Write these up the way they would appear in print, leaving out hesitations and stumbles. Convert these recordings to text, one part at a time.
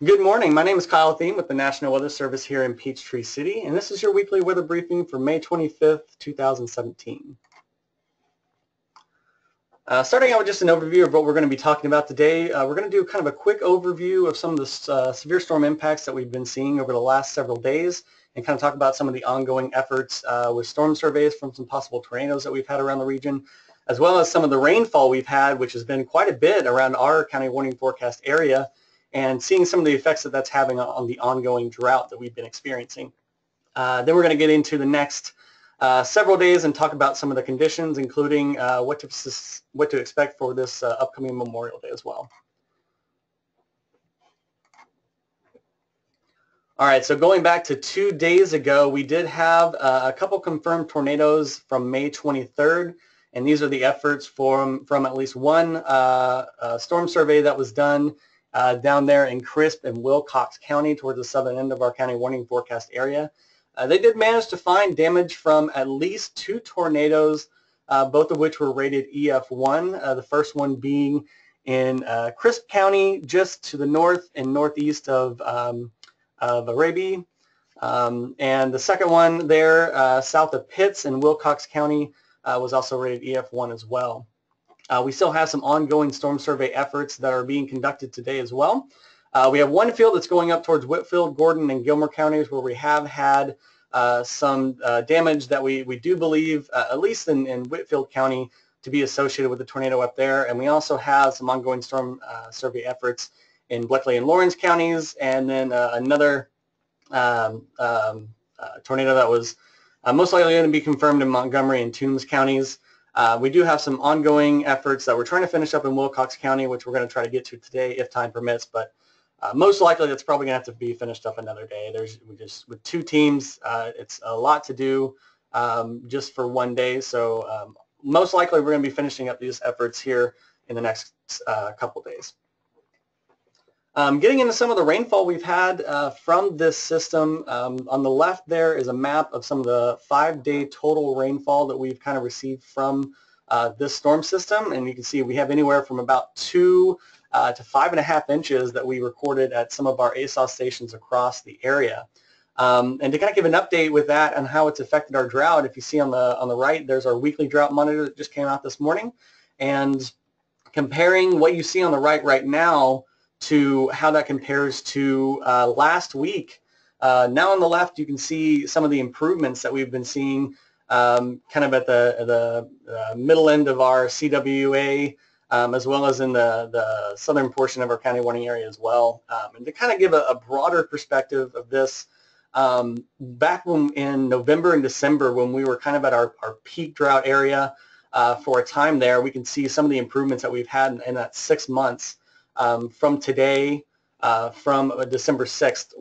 Good morning. My name is Kyle Thiem with the National Weather Service here in Peachtree City, and this is your weekly weather briefing for May 25th, 2017. Starting out with just an overview of what we're going to be talking about today, we're going to do kind of a quick overview of some of the severe storm impacts that we've been seeing over the last several days and kind of talk about some of the ongoing efforts with storm surveys from some possible tornadoes that we've had around the region, as well as some of the rainfall we've had, which has been quite a bit around our county warning forecast area, and seeing some of the effects that that's having on the ongoing drought that we've been experiencing. Then we're going to get into the next several days and talk about some of the conditions, including what to expect for this upcoming Memorial Day as well. All right, so going back to 2 days ago, we did have a couple confirmed tornadoes from May 23rd, and these are the efforts from at least one storm survey that was done down there in Crisp and Wilcox County towards the southern end of our county warning forecast area. They did manage to find damage from at least 2 tornadoes, both of which were rated EF1, the first one being in Crisp County, just to the north and northeast of Arabi. And the second one there, south of Pitts in Wilcox County, was also rated EF1 as well. We still have some ongoing storm survey efforts that are being conducted today as well. We have one field that's going up towards Whitfield, Gordon, and Gilmer counties where we have had some damage that we do believe, at least in Whitfield County, to be associated with the tornado up there. And we also have some ongoing storm survey efforts in Bleckley and Lawrence counties, and then another tornado that was most likely going to be confirmed in Montgomery and Toombs counties. We do have some ongoing efforts that we're trying to finish up in Wilcox County, which we're going to try to get to today if time permits, but most likely that's probably going to have to be finished up another day. With 2 teams, it's a lot to do just for one day, so most likely we're going to be finishing up these efforts here in the next couple days. Getting into some of the rainfall we've had from this system, on the left there is a map of some of the 5-day total rainfall that we've kind of received from this storm system, and you can see we have anywhere from about 2 to 5.5 inches that we recorded at some of our ASOS stations across the area. And to kind of give an update with that and how it's affected our drought, if you see on the right, there's our weekly drought monitor that just came out this morning, and comparing what you see on the right now to how that compares to last week. Now on the left, you can see some of the improvements that we've been seeing kind of at the middle end of our CWA, as well as in the southern portion of our county warning area as well. And to kind of give a broader perspective of this, back in November and December, when we were kind of at our peak drought area for a time there, we can see some of the improvements that we've had in that 6 months. From today, from December 6th,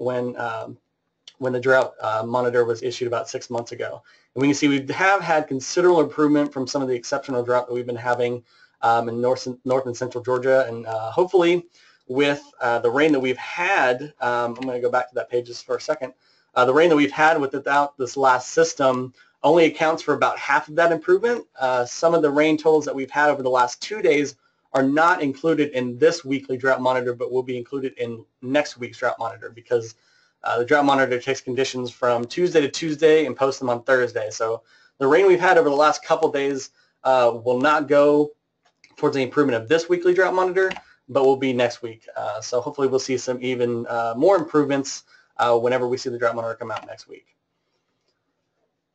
when the drought monitor was issued about 6 months ago. And we can see we have had considerable improvement from some of the exceptional drought that we've been having in north and central Georgia. And hopefully with the rain that we've had, I'm going to go back to that page just for a second, the rain that we've had without this last system only accounts for about half of that improvement. Some of the rain totals that we've had over the last 2 days are not included in this weekly drought monitor, but will be included in next week's drought monitor, because the drought monitor takes conditions from Tuesday to Tuesday and posts them on Thursday. So the rain we've had over the last couple days will not go towards the improvement of this weekly drought monitor, but will be next week. So hopefully we'll see some even more improvements whenever we see the drought monitor come out next week.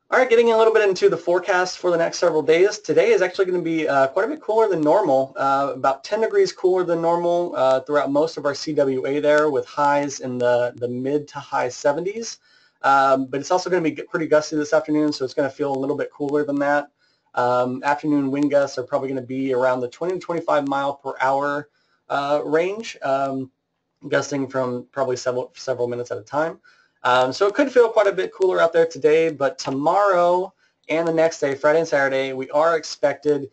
All right, getting a little bit into the forecast for the next several days. Today is actually going to be quite a bit cooler than normal, about 10 degrees cooler than normal throughout most of our CWA there, with highs in the mid to high 70s. But it's also going to be pretty gusty this afternoon, so it's going to feel a little bit cooler than that. Afternoon wind gusts are probably going to be around the 20 to 25 mile per hour range, gusting from probably several minutes at a time. So it could feel quite a bit cooler out there today, but tomorrow and the next day, Friday and Saturday, we are expected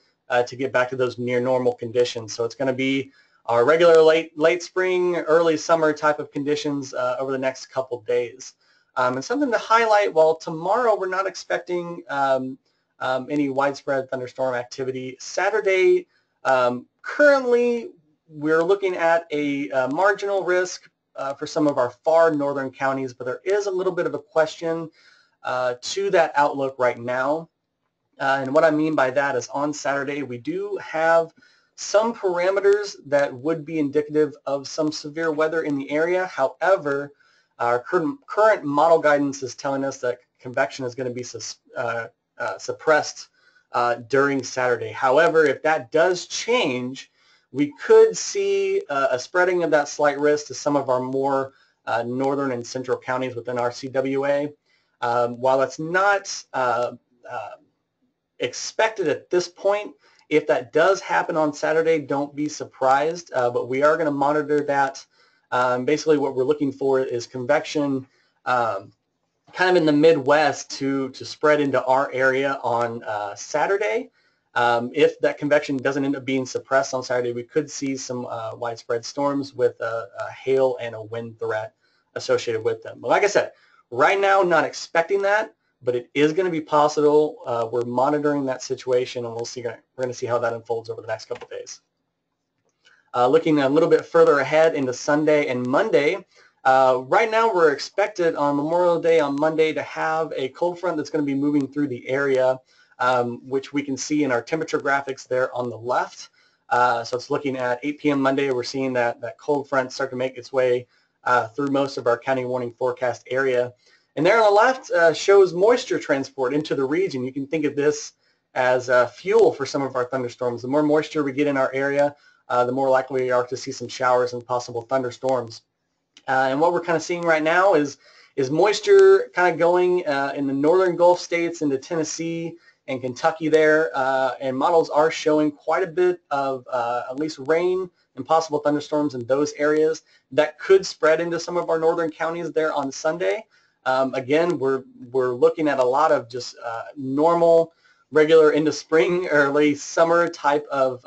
to get back to those near normal conditions. So it's going to be our regular late spring, early summer type of conditions over the next couple days. And something to highlight, while tomorrow we're not expecting any widespread thunderstorm activity, Saturday, currently we're looking at a marginal risk for some of our far northern counties, but there is a little bit of a question to that outlook right now. And what I mean by that is on Saturday, we do have some parameters that would be indicative of some severe weather in the area. However, our current model guidance is telling us that convection is going to be suppressed during Saturday. However, if that does change, we could see a spreading of that slight risk to some of our more northern and central counties within our CWA. While it's not expected at this point, if that does happen on Saturday, don't be surprised, but we are going to monitor that. Basically what we're looking for is convection kind of in the Midwest to spread into our area on Saturday. If that convection doesn't end up being suppressed on Saturday, we could see some widespread storms with a hail and a wind threat associated with them. But like I said, right now, not expecting that, but it is going to be possible. We're monitoring that situation, and we're going to see how that unfolds over the next couple of days. Looking a little bit further ahead into Sunday and Monday, right now we're expected on Memorial Day on Monday to have a cold front that's going to be moving through the area, which we can see in our temperature graphics there on the left. So it's looking at 8 p.m. Monday. We're seeing that cold front start to make its way through most of our county warning forecast area. And there on the left shows moisture transport into the region. You can think of this as fuel for some of our thunderstorms. The more moisture we get in our area, the more likely we are to see some showers and possible thunderstorms. And what we're kind of seeing right now is moisture kind of going in the northern Gulf states into Tennessee and Kentucky there, and models are showing quite a bit of at least rain and possible thunderstorms in those areas that could spread into some of our northern counties there on Sunday. Again, we're looking at a lot of just normal, regular into spring or late summer type of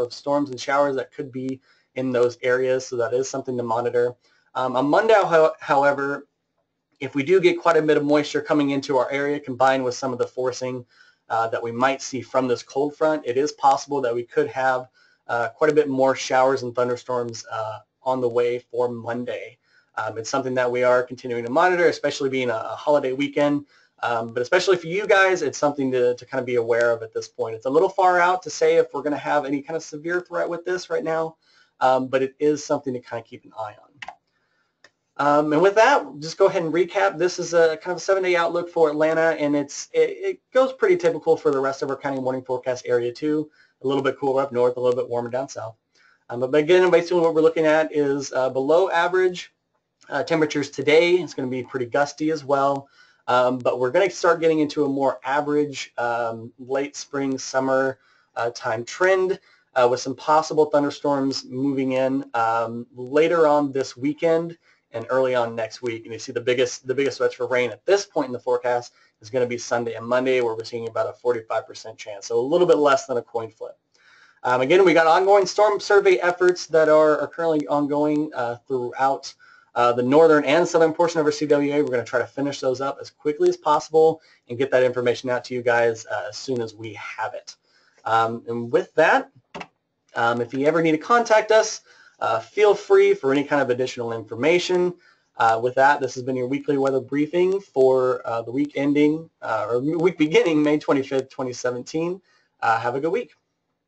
storms and showers that could be in those areas, so that is something to monitor. On Monday, however, if we do get quite a bit of moisture coming into our area combined with some of the forcing that we might see from this cold front, it is possible that we could have quite a bit more showers and thunderstorms on the way for Monday. It's something that we are continuing to monitor, especially being a holiday weekend. But especially for you guys, it's something to kind of be aware of at this point. It's a little far out to say if we're going to have any kind of severe threat with this right now, but it is something to kind of keep an eye on. And with that, just go ahead and recap. This is a kind of a 7-day outlook for Atlanta, and it goes pretty typical for the rest of our county warning forecast area too. A little bit cooler up north, a little bit warmer down south. But again, basically what we're looking at is below average temperatures today. It's going to be pretty gusty as well. But we're going to start getting into a more average late spring, summer time trend with some possible thunderstorms moving in later on this weekend and early on next week. And you see the biggest stretch for rain at this point in the forecast is going to be Sunday and Monday, where we're seeing about a 45% chance, so a little bit less than a coin flip. Again, we got ongoing storm survey efforts that are currently ongoing throughout the northern and southern portion of our CWA. We're going to try to finish those up as quickly as possible and get that information out to you guys as soon as we have it. And with that, if you ever need to contact us, feel free for any kind of additional information. With that, this has been your weekly weather briefing for the week ending, or week beginning May 25th, 2017. Have a good week.